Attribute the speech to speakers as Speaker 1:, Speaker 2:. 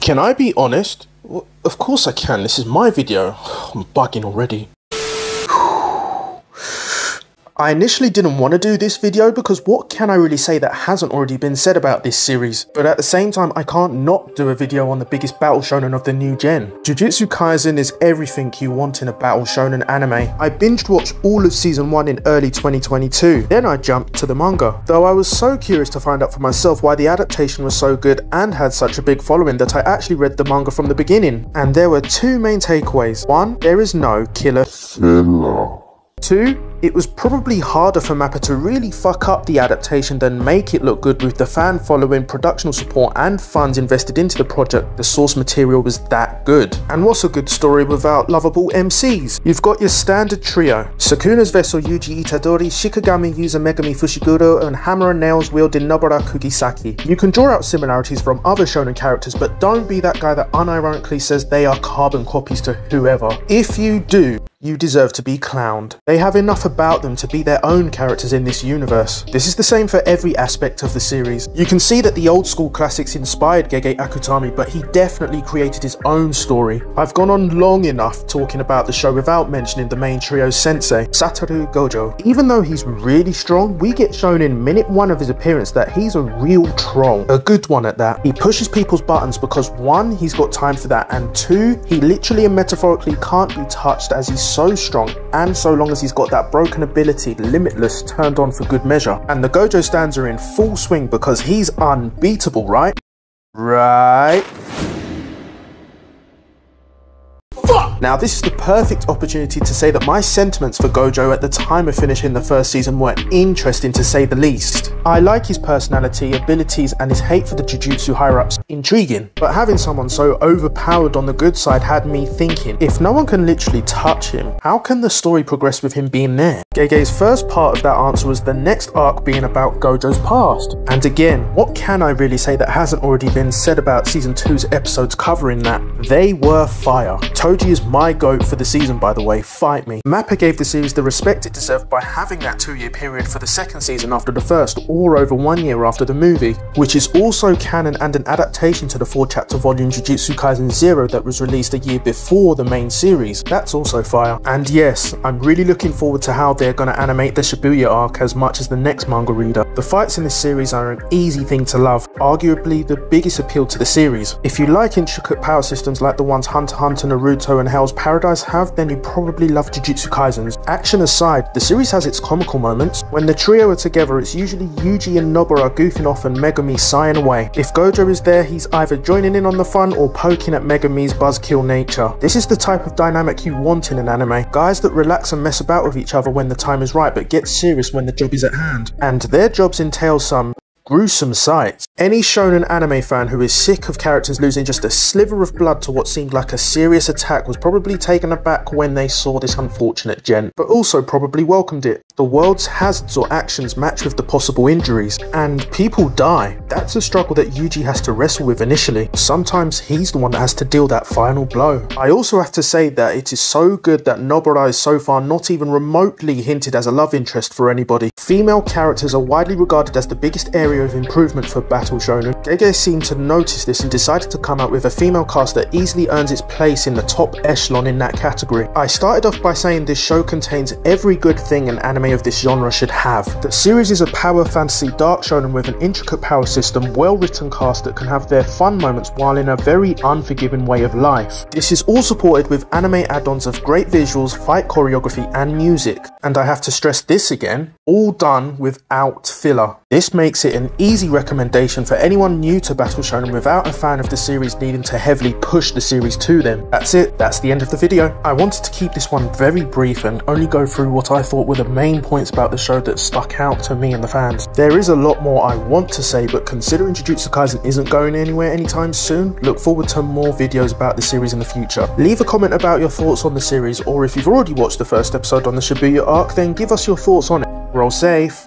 Speaker 1: Can I be honest? Well, of course I can, this is my video. I'm bugging already. I initially didn't want to do this video because what can I really say that hasn't already been said about this series? But at the same time, I can't not do a video on the biggest battle shonen of the new gen. Jujutsu Kaisen is everything you want in a battle shonen anime. I binge watched all of season 1 in early 2022, then I jumped to the manga. Though I was so curious to find out for myself why the adaptation was so good and had such a big following that I actually read the manga from the beginning. And there were two main takeaways. 1, there is no killer. 2, it was probably harder for Mappa to really fuck up the adaptation than make it look good with the fan following, productional support and funds invested into the project. The source material was that good. And what's a good story without lovable MCs? You've got your standard trio. Sukuna's vessel Yuji Itadori, Shikigami user Megami Fushiguro and Hammer and Nails wielding Nobara Kugisaki. You can draw out similarities from other shonen characters, but don't be that guy that unironically says they are carbon copies to whoever. If you do, you deserve to be clowned. They have enough about them to be their own characters in this universe. This is the same for every aspect of the series. You can see that the old school classics inspired Gege Akutami, but he definitely created his own story. I've gone on long enough talking about the show without mentioning the main trio's sensei, Satoru Gojo. Even though he's really strong, we get shown in minute 1 of his appearance that he's a real troll. A good one at that. He pushes people's buttons because 1, he's got time for that, and 2, he literally and metaphorically can't be touched as he's so strong, and so long as he's got that broken ability, Limitless, turned on for good measure. And the Gojo stands are in full swing because he's unbeatable, right? Right? Now this is the perfect opportunity to say that my sentiments for Gojo at the time of finishing the first season were interesting to say the least. I like his personality, abilities and his hate for the Jujutsu higher-ups intriguing, but having someone so overpowered on the good side had me thinking, if no one can literally touch him, how can the story progress with him being there? Gege's first part of that answer was the next arc being about Gojo's past. And again, what can I really say that hasn't already been said about season 2's episodes covering that? They were fire. Toji is my goat for the season, by the way, fight me. Mappa gave the series the respect it deserved by having that 2-year period for the second season after the first, or over 1 year after the movie, which is also canon and an adaptation to the 4-chapter volume Jujutsu Kaisen 0 that was released a year before the main series. That's also fire. And yes, I'm really looking forward to how they're gonna animate the Shibuya arc as much as the next manga reader. The fights in this series are an easy thing to love, arguably the biggest appeal to the series. If you like intricate power systems like the ones Hunter x Hunter, Naruto and Hell's Paradise have, then you probably love Jujutsu Kaisen's. Action aside, the series has its comical moments. When the trio are together, it's usually Yuji and Nobara goofing off and Megami sighing away. If Gojo is there, he's either joining in on the fun or poking at Megami's buzzkill nature. This is the type of dynamic you want in an anime. Guys that relax and mess about with each other when the time is right, but get serious when the job is at hand. And their jobs entail some gruesome sights. Any shonen anime fan who is sick of characters losing just a sliver of blood to what seemed like a serious attack was probably taken aback when they saw this unfortunate gent, but also probably welcomed it. The world's hazards or actions match with the possible injuries, and people die. That's a struggle that Yuji has to wrestle with initially. Sometimes he's the one that has to deal that final blow. I also have to say that it is so good that Nobara is so far not even remotely hinted as a love interest for anybody. Female characters are widely regarded as the biggest area of improvement for battle shonen. Gege seemed to notice this and decided to come out with a female cast that easily earns its place in the top echelon in that category. I started off by saying this show contains every good thing an anime of this genre should have. The series is a power fantasy dark shonen with an intricate power system, well written cast that can have their fun moments while in a very unforgiving way of life. This is all supported with anime add-ons of great visuals, fight choreography and music. And I have to stress this again, all done without filler. This makes it an easy recommendation for anyone new to battle shonen without a fan of the series needing to heavily push the series to them. That's it, that's the end of the video. I wanted to keep this one very brief and only go through what I thought were the main points about the show that stuck out to me and the fans. There is a lot more I want to say, but considering Jujutsu Kaisen isn't going anywhere anytime soon, look forward to more videos about the series in the future. Leave a comment about your thoughts on the series, or if you've already watched the first episode on the Shibuya arc, then give us your thoughts on it. Roll safe.